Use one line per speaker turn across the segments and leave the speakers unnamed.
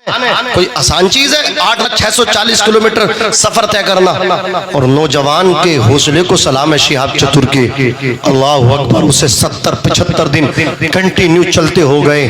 कोई आसान चीज है 8,640 किलोमीटर सफर तय करना। और नौजवान के हौसले को सलाम है शिहाब चतुर के। अल्लाह अकबर, उसे 70-75 दिन कंटिन्यू चलते हो गए।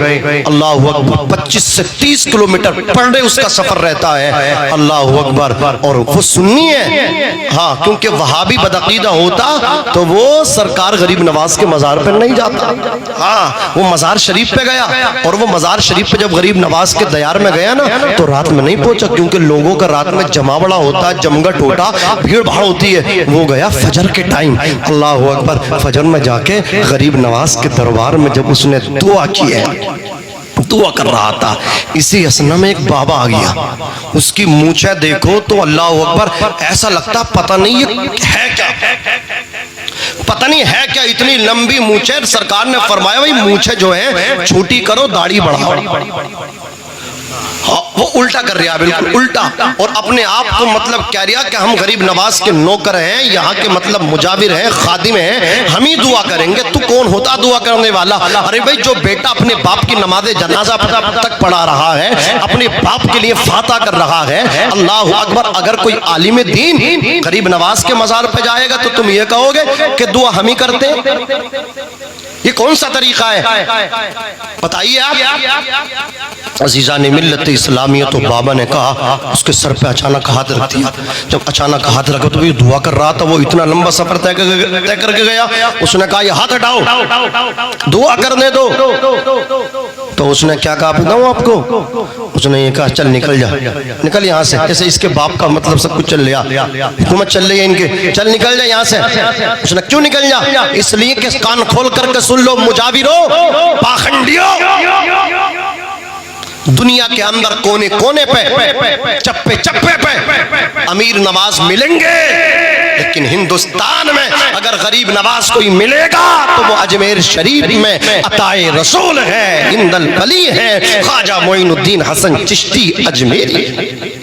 अल्लाह अकबर, 25 से 30 किलोमीटर पर डे उसका सफर रहता है। अल्लाह अकबर, और वो सुन्नी है। हाँ, क्योंकि वहाबी बदअकीदा होता तो वो सरकार गरीब नवाज के मजार पर नहीं जाता। हाँ, वो मजार शरीफ पे गया, और वो मजार शरीफ पे जब गरीब नवाज के दयार में गया ना तो रात में नहीं पहुंचा, क्योंकि लोगों का रात में जमा बड़ा होता है, जमघट होता, भीड़ भाड़ होती है। वो गया फजर के टाइम। अल्लाह अकबर, फजर में जाके गरीब नवाज के दरबार में जब उसने दुआ की है, दुआ कर रहा था, इसी असना में एक बाबा आ गया। उसकी मूछें देखो तो अल्लाह अकबर, ऐसा लगता पता नहीं ये है क्या, पता नहीं है क्या, इतनी लंबी मूछें। सरकार ने फरमाया भाई मूछें जो है छोटी करो, दाढ़ी बढ़ाओ। हाँ, वो उल्टा कर रहा है, बिल्कुल उल्टा। और अपने आप को मतलब कह रहा कि हम गरीब नवाज के नौकर हैं, यहाँ के मतलब मुजाविर हैं, खादिम हैं, हम ही दुआ करेंगे। तू कौन होता दुआ करने वाला? अरे भाई, जो बेटा अपने बाप की नमाज जनाजा तक पढ़ा रहा है, अपने बाप के लिए फाता कर रहा है, अल्लाह अकबर, अगर कोई आलिम दीन गरीब नवाज के मजार पे जाएगा तो तुम ये कहोगे कि दुआ हम ही करते? ये कौन सा तरीका है? बताइए आप। अजीजा ने मिल्लत इस्लामिया, तो बाबा ने कहा, उसके सर पे अचानक हाथ रख दिया। जब अचानक हाथ रखा तो ये दुआ कर रहा था, वो इतना लंबा सफर तय करके गया। उसने कहा ये हाथ हटाओ, दुआ करने दो। तो उसने क्या कहा, बताऊं आपको? उसने ये कहा चल निकल जा, निकल यहाँ से। जैसे इसके बाप का मतलब सब कुछ चल लिया, हुकूमत चल रही है इनके, चल निकल जा यहाँ से। उसने क्यों निकल जा? इसलिए कि कान खोल करके सुन लो मुजाविरो, पाखंडियों, दुनिया के अंदर कोने कोने पे, चप्पे चप्पे पे अमीर नवाज मिलेंगे, लेकिन हिंदुस्तान में अगर गरीब नवाज कोई मिलेगा तो वो अजमेर शरीफ में अताए रसूल है, इंदल वली है, ख्वाजा मोइनुद्दीन हसन चिश्ती अजमेरी।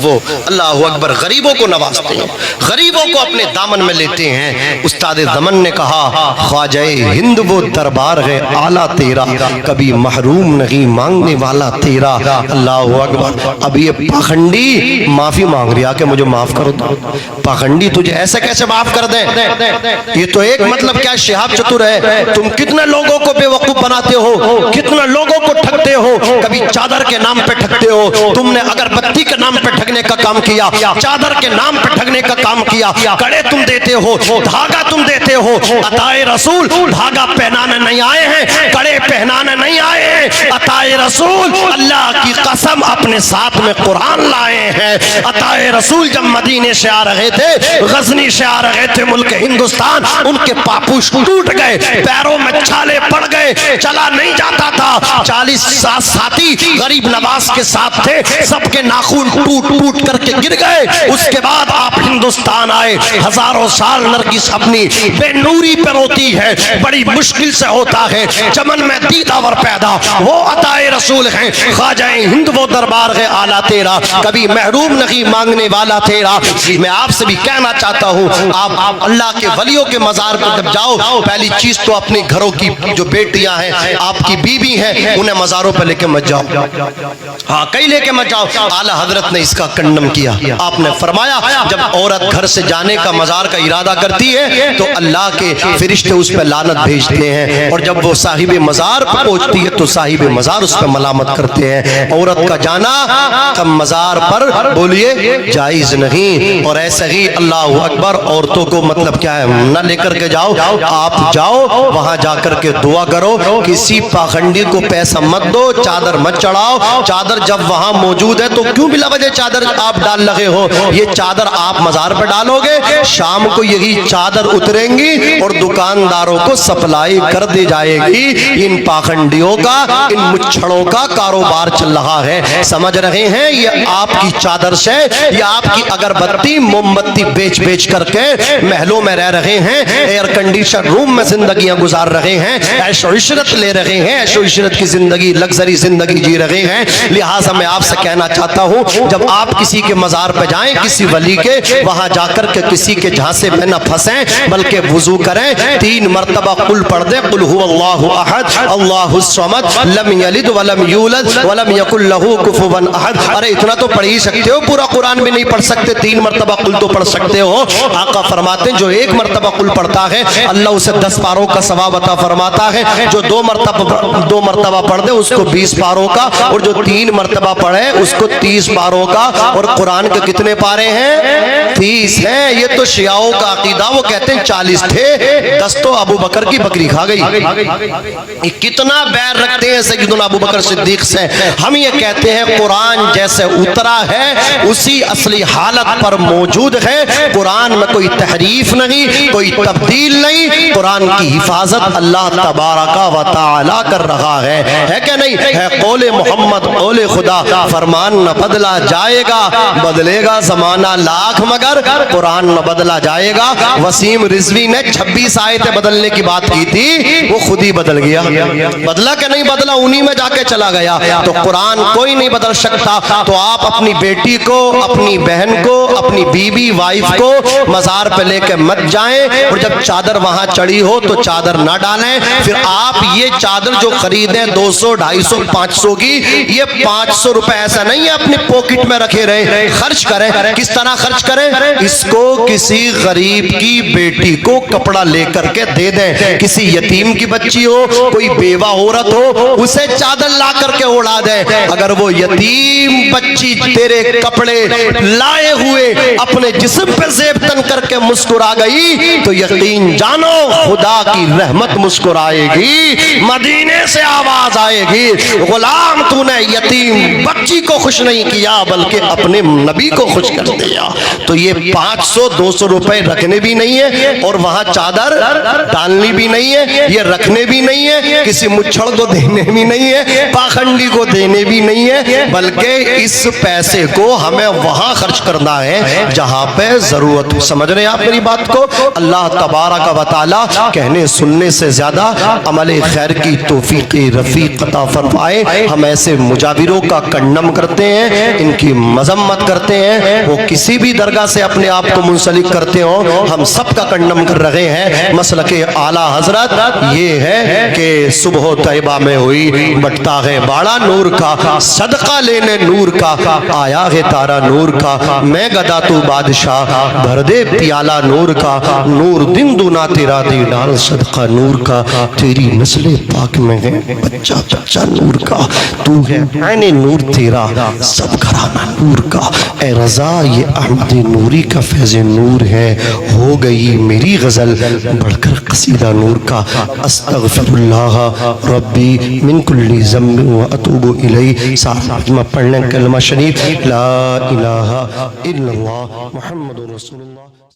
वो अल्लाह अकबर गरीबों को नवाजते हैं, गरीबों को अपने दामन में लेते हैं। उस्ताद ज़मन ने कहा, ख्वाजाए हिंद वो दरबार है आला तेरा, कभी महरूम नहीं मांगने वाला तेरा। अल्लाह अकबर। अब ये पाखंडी माफी मांग रहा कि मुझे माफ करो। तो पाखंडी तुझे ऐसे कैसे माफ कर दे? ये तो एक मतलब क्या शिहाब चतुर है, तुम कितने लोगों को बेवकूफ बनाते हो, कितने लोगों को ठगते हो। कभी चादर के नाम पे ठगते हो, तुमने अगरबत्ती के नाम पे ठगने का काम किया, चादर के नाम पे ठगने का काम किया। कड़े तुम देते हो, धागा तुम देते हो। अताए रसूल धागा पहनाने नहीं आए हैं, कड़े पहनाने नहीं आए हैं। अताए रसूल अल्लाह की कसम अपने साथ में कुरान लाए हैं। अताए रसूल जब मदीने से आ रहे थे, गजनी से आ रहे थे मुल्क हिंदुस्तान, उनके पापूश टूट गए, पैरों में छाले पड़ गए, चला नहीं जाता था। 40 साथी गरीब नवाज के साथ थे, सबके नाखून टूट टूट करके गिर गए। उसके बाद आप हिंदुस्तान आए, हजारों साल नरगिस अपनी बेनूरी पे रोती है, बड़ी मुश्किल से होता है चमन में दीदावर पैदा। वो अताए रसूल हैं, ख्वाजाए हिंद वो दरबार है आला तेरा, कभी महरूम नहीं मांगने वाला तेरा। मैं आपसे भी कहना चाहता हूँ, आप अल्लाह के वलियों के मजार पर जब जाओ, पहली चीज तो अपने घरों की जो बेटियां हैं, आपकी बीबी हैं, उन्हें मजारों पर लेके मत जाओ। हाँ, कहीं लेके मत जाओ। आला हजरत ने इसका कंडम किया। आपने फरमाया जब औरत घर से जाने का मजार का इरादा करती है तो अल्लाह के फरिश्ते उस पर लानत भेजते हैं, और जब वो साहिब मजार पर पहुंचती है तो साहिब मजार उस पर मलामत करते हैं। औरत का जाना कम मजार पर बोलिए जायज नहीं। और ऐसे ही अल्लाह अकबर, औरतों को मतलब क्या है, न लेकर के जाओ, आप जाओ वहां जाकर के दुआ करो। किसी पाखंडी को पैसा मत दो, चादर मत चढ़ाओ। चादर जब वहां मौजूद है तो क्यों बिला वजह चादर आप डाल लगे हो? ये चादर आप मजार पर डालोगे, शाम को यही चादर उतरेंगी और दुकानदारों को सप्लाई कर दी जाएगी। इन पाखंडियों का, इन मुच्छड़ों का कारोबार चल रहा है, समझ रहे हैं? ये आपकी चादर से, ये आपकी अगरबत्ती मोमबत्ती बेच बेच करके महलों में रह रहे हैं, एयर कंडीशन रूम में जिंदगियां गुजार रहे हैं, ऐशो इशरत ले रहे हैं, ऐशो इशरत की जिंदगी, लग्जरी जिंदगी जी रहे हैं। लिहाजा मैं आपसे कहना चाहता हूं, जब आप आप किसी के मजार पे जाएं, किसी वली के, वहां जाकर के किसी के झांसे में न फंसें, बल्कि वुजू करें, 3 मरतबा कुल पढ़ दें, कुल हुवल्लाहु अहद अल्लाहुस समद लम यलिद वलम यूलद वलम यकुल लहू कुफुवन अहद। अरे इतना तो पढ़ ही सकते हो, पूरा कुरान भी नहीं पढ़ सकते, 3 मरतबा कुल तो पढ़ सकते हो। आका फरमाते हैं जो 1 मरतबा कुल पढ़ता है अल्लाह उसे 10 पारों का सवाब अता फरमाता है, जो 2 मरतबा पढ़ दे उसको 20 पारों का, और जो 3 मरतबा पढ़े उसको 30 पारों का। और कुरान के कितने पारे हैं? 30 हैं। ये तो शियाओं का अकीदा, वो कहते हैं 40 थे, 10 तो अबू बकर की बकरी खा गई। ये कितना बैर रखते हैं सैयदना अबू बकर सिद्दीक से। हम ये कहते हैं कुरान जैसे उतरा है उसी असली हालत पर मौजूद है, कुरान में कोई तहरीफ नहीं, कोई तब्दील नहीं, कुरान की हिफाजत अल्लाह तबारका व तआला कर रहा है क्या नहीं? है कौले मोहम्मद कौले खुदा, फरमान न बदला जाएगा, बदलेगा जमाना लाख मगर कुरान न बदला जाएगा। वसीम रिजवी ने 26 आयतें बदलने की बात की थी, वो खुद ही बदल गया। बदला क्या नहीं बदला, उन्हीं में जाके चला गया। तो कुरान कोई नहीं बदल सकता। तो आप अपनी बेटी को, अपनी बहन को, अपनी बीबी वाइफ को मजार पे लेके मत जाएं, और जब चादर वहां चढ़ी हो तो चादर ना डालें। फिर आप ये चादर जो खरीदें 200, 250, 500 की, ये 500 रुपए ऐसा नहीं है अपनी पॉकेट में रखे रहे, खर्च करें। किस तरह खर्च करें? इसको किसी गरीब की बेटी को कपड़ा लेकर के दे दें, किसी यतीम की बच्ची हो, कोई बेवा औरत हो, उसे चादर ला करके उड़ा दे। अगर वो यतीम बच्ची तेरे कपड़े लाए हुए अपने जिस्म पे जेब तन करके मुस्कुरा गई तो यकीन जानो खुदा की रहमत मुस्कुराएगी, मदीने से आवाज आएगी, गुलाम तूने यतीम बच्ची को खुश नहीं किया बल्कि अपने नबी को खुश कर दिया। तो ये 500, 200 रुपए रखने भी नहीं है, और वहां चादर डालनी भी नहीं है, ये रखने भी नहीं है, किसी मुच्छड़ को देने भी नहीं है, पाखंडी को देने भी नहीं है, बल्कि इस पैसे को हमें वहां खर्च करना है जहां पे जरूरत हो। समझ रहे हैं आप मेरी बात को? अल्लाह तबारक व तआला कहने सुनने से ज्यादा अमल खैर की तौफीक रफीक अता फरमाए। हम ऐसे मुजाविरों का कंडम करते हैं, इनकी मजम्मत करते हैं, वो किसी भी दरगाह से अपने आप को मुंसलिक करते हो, हम सब का कंडम कर रहे हैं। मसलके आला हजरत ये है कि सुबह तैयबा में हुई बटता है बाड़ा नूर का, सदका लेने नूर का, आया है तारा नूर का, मैं गदा तू बादशाह, भर दे प्याला नूर का, नूर दिन दूना तेरा दे डाल सदका नूर का, तेरी नस्ले पाक में है बच्चा बच्चा नूर का, तू है मैंने नूर तेरा सब घराना नूर का, ए रजा ये अहमद नूरी का फैज़ नूर है, हो गई मेरी गजल बढ़कर कसीदा नूर का। अस्तगफिरुल्लाह रब्बी मिन कुल्ली ज़म्बिन व अतूबु इलैहि। साथ में पढ़ने कलमा शरीफ ला इलाहा इल्लल्लाह मुहम्मदुर रसूलुल्लाह।